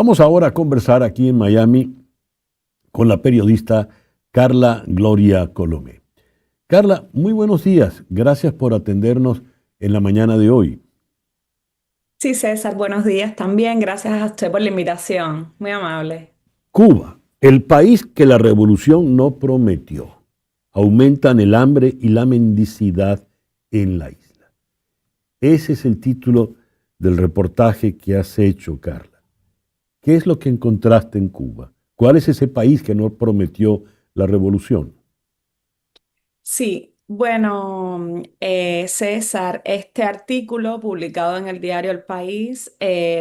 Vamos ahora a conversar aquí en Miami con la periodista Carla Gloria Colomé. Carla, muy buenos días. Gracias por atendernos en la mañana de hoy. Sí, César, buenos días también. Gracias a usted por la invitación. Muy amable. Cuba, el país que la revolución no prometió. Aumentan el hambre y la mendicidad en la isla. Ese es el título del reportaje que has hecho, Carla. ¿Qué es lo que encontraste en Cuba? ¿Cuál es ese país que no prometió la revolución? Sí, bueno, César, este artículo publicado en el diario El País,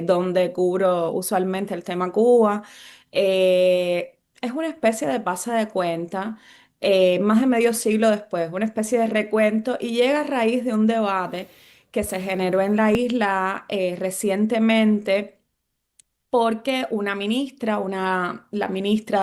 donde cubro usualmente el tema Cuba, es una especie de pase de cuenta, más de medio siglo después, una especie de recuento y llega a raíz de un debate que se generó en la isla recientemente porque la ministra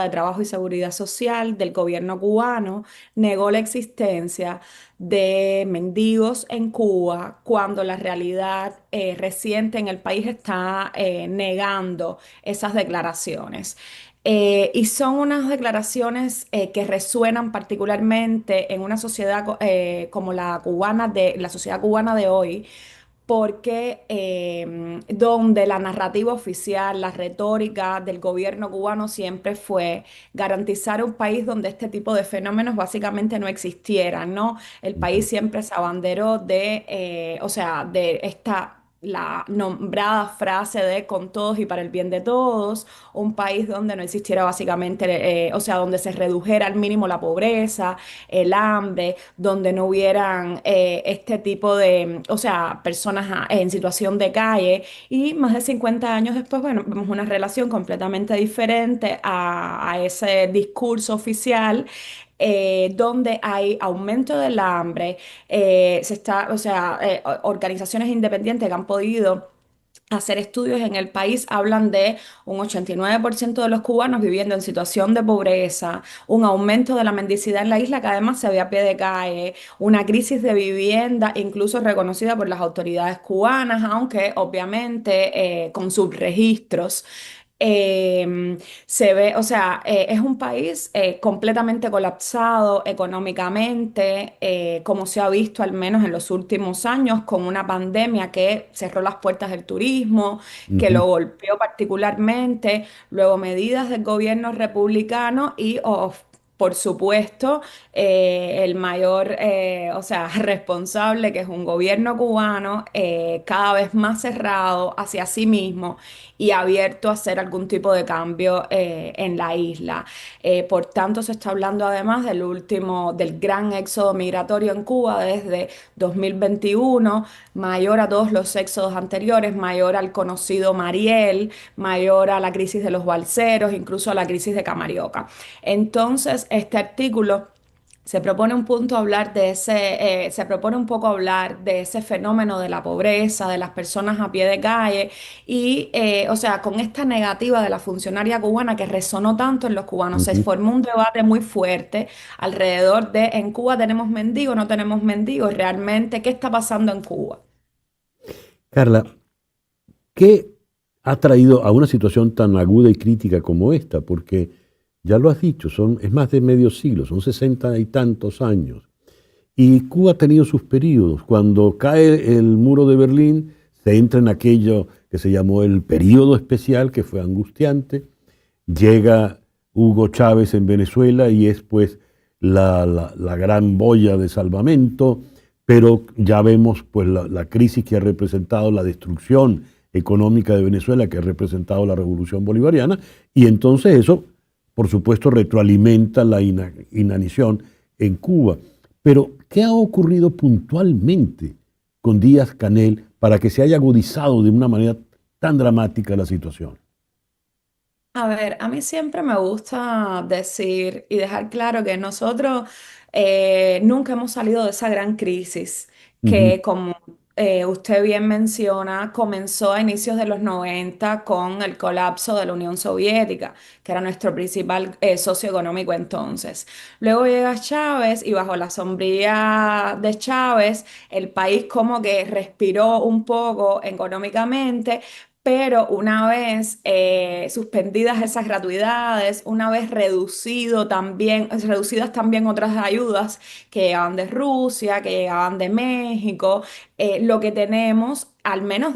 de Trabajo y Seguridad Social del gobierno cubano negó la existencia de mendigos en Cuba cuando la realidad reciente en el país está negando esas declaraciones. Y son unas declaraciones que resuenan particularmente en una sociedad como la sociedad cubana de hoy, porque donde la narrativa oficial, la retórica del gobierno cubano siempre fue garantizar un país donde este tipo de fenómenos básicamente no existieran, ¿no? El país siempre se abanderó o sea, de la nombrada frase de con todos y para el bien de todos, un país donde no existiera básicamente, o sea, donde se redujera al mínimo la pobreza, el hambre, donde no hubieran este tipo de, o sea, personas en situación de calle. Y más de 50 años después, bueno, vemos una relación completamente diferente a ese discurso oficial. Donde hay aumento del hambre, o sea, organizaciones independientes que han podido hacer estudios en el país hablan de un 89% de los cubanos viviendo en situación de pobreza, un aumento de la mendicidad en la isla que además se ve a pie de calle, una crisis de vivienda incluso reconocida por las autoridades cubanas, aunque obviamente con subregistros. Se ve, o sea, es un país completamente colapsado económicamente, como se ha visto al menos en los últimos años, con una pandemia que cerró las puertas del turismo, que Ujú. lo golpeó particularmente, luego medidas del gobierno republicano y, por supuesto, el mayor, o sea, responsable, que es un gobierno cubano cada vez más cerrado hacia sí mismo y abierto a hacer algún tipo de cambio en la isla. Por tanto, se está hablando además del gran éxodo migratorio en Cuba desde 2021, mayor a todos los éxodos anteriores, mayor al conocido Mariel, mayor a la crisis de los balseros, incluso a la crisis de Camarioca. Entonces, este artículo se propone se propone un poco hablar de ese fenómeno de la pobreza, de las personas a pie de calle y, o sea, con esta negativa de la funcionaria cubana que resonó tanto en los cubanos, se Ujú. formó un debate muy fuerte alrededor de en Cuba tenemos mendigos, no tenemos mendigos, realmente, ¿qué está pasando en Cuba? Carla, ¿qué ha traído a una situación tan aguda y crítica como esta? Porque ya lo has dicho, es más de medio siglo, son 60 y tantos años. Y Cuba ha tenido sus periodos. Cuando cae el muro de Berlín, se entra en aquello que se llamó el periodo especial, que fue angustiante. Llega Hugo Chávez en Venezuela y es pues la gran boya de salvamento, pero ya vemos pues la crisis que ha representado la destrucción económica de Venezuela, que ha representado la revolución bolivariana, y entonces eso, por supuesto, retroalimenta la inanición en Cuba. Pero, ¿qué ha ocurrido puntualmente con Díaz Canel para que se haya agudizado de una manera tan dramática la situación? A ver, a mí siempre me gusta decir y dejar claro que nosotros nunca hemos salido de esa gran crisis Ujú. que, como usted bien menciona, comenzó a inicios de los 90 con el colapso de la Unión Soviética, que era nuestro principal socio económico entonces. Luego llega Chávez y bajo la sombrilla de Chávez, el país como que respiró un poco económicamente, pero una vez suspendidas esas gratuidades, una vez reducidas también otras ayudas que llegaban de Rusia, que llegaban de México, lo que tenemos, al menos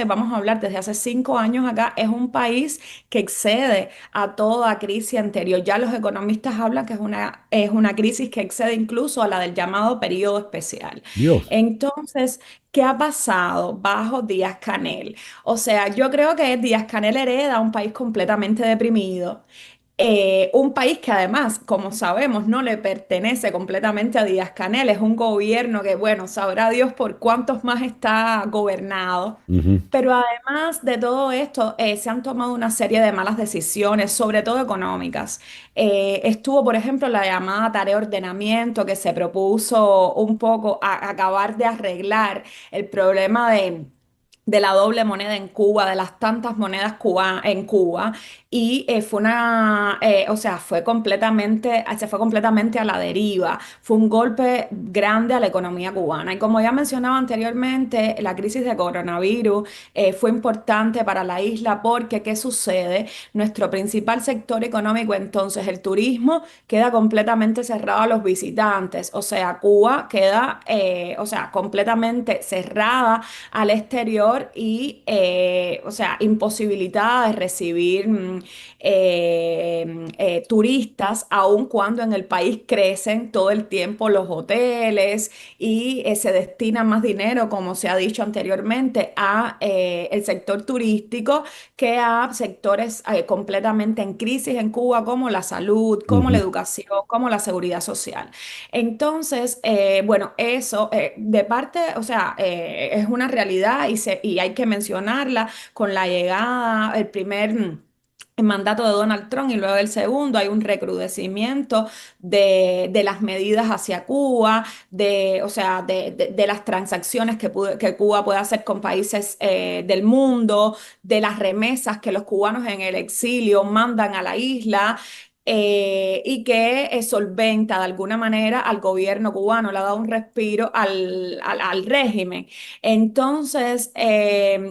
vamos a hablar desde hace 5 años acá, es un país que excede a toda crisis anterior. Ya los economistas hablan que es una crisis que excede incluso a la del llamado periodo especial. Dios. Entonces, ¿qué ha pasado bajo Díaz-Canel? O sea, yo creo que Díaz-Canel hereda un país completamente deprimido. Un país que además, como sabemos, no le pertenece completamente a Díaz-Canel, es un gobierno que, bueno, sabrá Dios por cuántos más está gobernado. Ujú. Pero además de todo esto, se han tomado una serie de malas decisiones, sobre todo económicas. Estuvo, por ejemplo, la llamada tarea de ordenamiento que se propuso un poco acabar de arreglar el problema de la doble moneda en Cuba, de las tantas monedas en Cuba, y o sea, se fue completamente a la deriva. Fue un golpe grande a la economía cubana. Y como ya mencionaba anteriormente, la crisis de coronavirus fue importante para la isla porque, ¿qué sucede? Nuestro principal sector económico, entonces, el turismo, queda completamente cerrado a los visitantes. O sea, Cuba queda, o sea, completamente cerrada al exterior y, o sea, imposibilitada de recibir turistas, aun cuando en el país crecen todo el tiempo los hoteles y se destina más dinero, como se ha dicho anteriormente, a el sector turístico que a sectores completamente en crisis en Cuba, como la salud, como la Ujú. educación, como la seguridad social. Entonces, bueno, eso de parte, o sea, es una realidad y hay que mencionarla con la llegada, el primer mandato de Donald Trump y luego el segundo, hay un recrudecimiento de las medidas hacia Cuba, o sea, de las transacciones que Cuba puede hacer con países del mundo, de las remesas que los cubanos en el exilio mandan a la isla y que solventa de alguna manera al gobierno cubano, le ha dado un respiro al régimen. Entonces,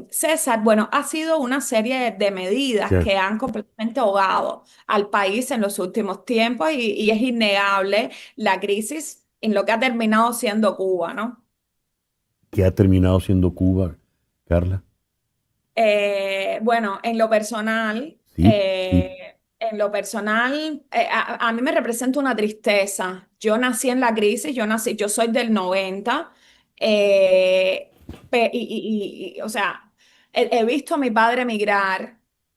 César, bueno, ha sido una serie de medidas Ya. que han completamente ahogado al país en los últimos tiempos y es innegable la crisis en lo que ha terminado siendo Cuba, ¿no? ¿Qué ha terminado siendo Cuba, Carla? Bueno, Sí, sí. en lo personal, a mí me representa una tristeza. Yo nací en la crisis, yo soy del 90, o sea, he visto a mi padre emigrar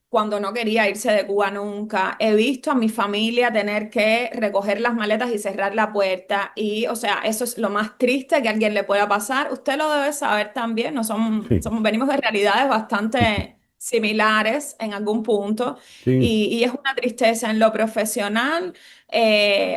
cuando no quería irse de Cuba nunca. He visto a mi familia tener que recoger las maletas y cerrar la puerta. Y, o sea, eso es lo más triste que a alguien le pueda pasar. Usted lo debe saber también. No Sí, venimos de realidades bastante similares en algún punto. sí, Y es una tristeza en lo profesional.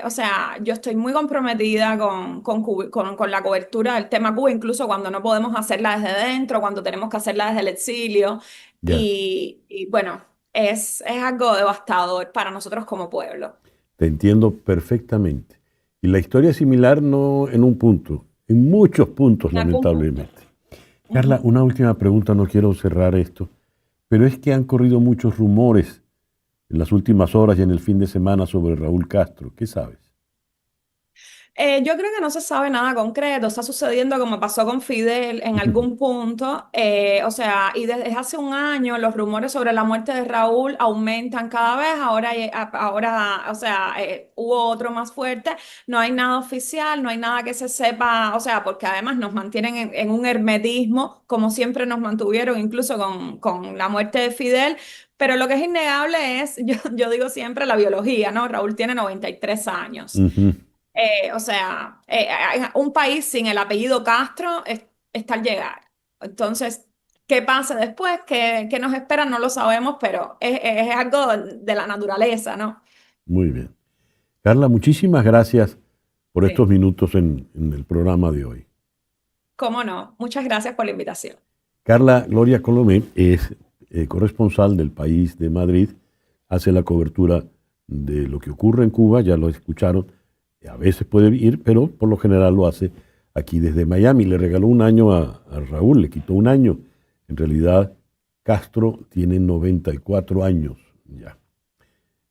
O sea, yo estoy muy comprometida con la cobertura del tema Cuba, incluso cuando no podemos hacerla desde dentro, cuando tenemos que hacerla desde el exilio. ya. Y bueno, es algo devastador para nosotros como pueblo. Te entiendo perfectamente. Y la historia es similar no en un punto, en muchos puntos, En algún punto. lamentablemente. Carla, Ujú. una última pregunta, no quiero cerrar esto, pero es que han corrido muchos rumores en las últimas horas y en el fin de semana sobre Raúl Castro. ¿Qué sabes? Yo creo que no se sabe nada concreto, está sucediendo como pasó con Fidel en algún punto, o sea, y desde hace un año los rumores sobre la muerte de Raúl aumentan cada vez, ahora, o sea, hubo otro más fuerte, no hay nada oficial, no hay nada que se sepa, o sea, porque además nos mantienen en un hermetismo, como siempre nos mantuvieron, incluso con la muerte de Fidel. Pero lo que es innegable es, yo digo siempre, la biología, ¿no? Raúl tiene 93 años. Ujú. O sea, un país sin el apellido Castro está al llegar. Entonces, ¿qué pasa después? ¿Qué nos espera? No lo sabemos, pero es algo de la naturaleza, ¿no? Muy bien. Carla, muchísimas gracias por estos Sí. minutos en el programa de hoy. ¿Cómo no? Muchas gracias por la invitación. Carla Gloria Colomé es corresponsal del País de Madrid, hace la cobertura de lo que ocurre en Cuba, ya lo escucharon, a veces puede ir, pero por lo general lo hace aquí desde Miami. Le regaló un año a Raúl, le quitó un año. En realidad Castro tiene 94 años ya.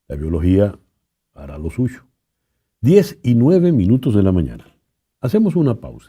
La biología hará lo suyo. 10:09 de la mañana. Hacemos una pausa.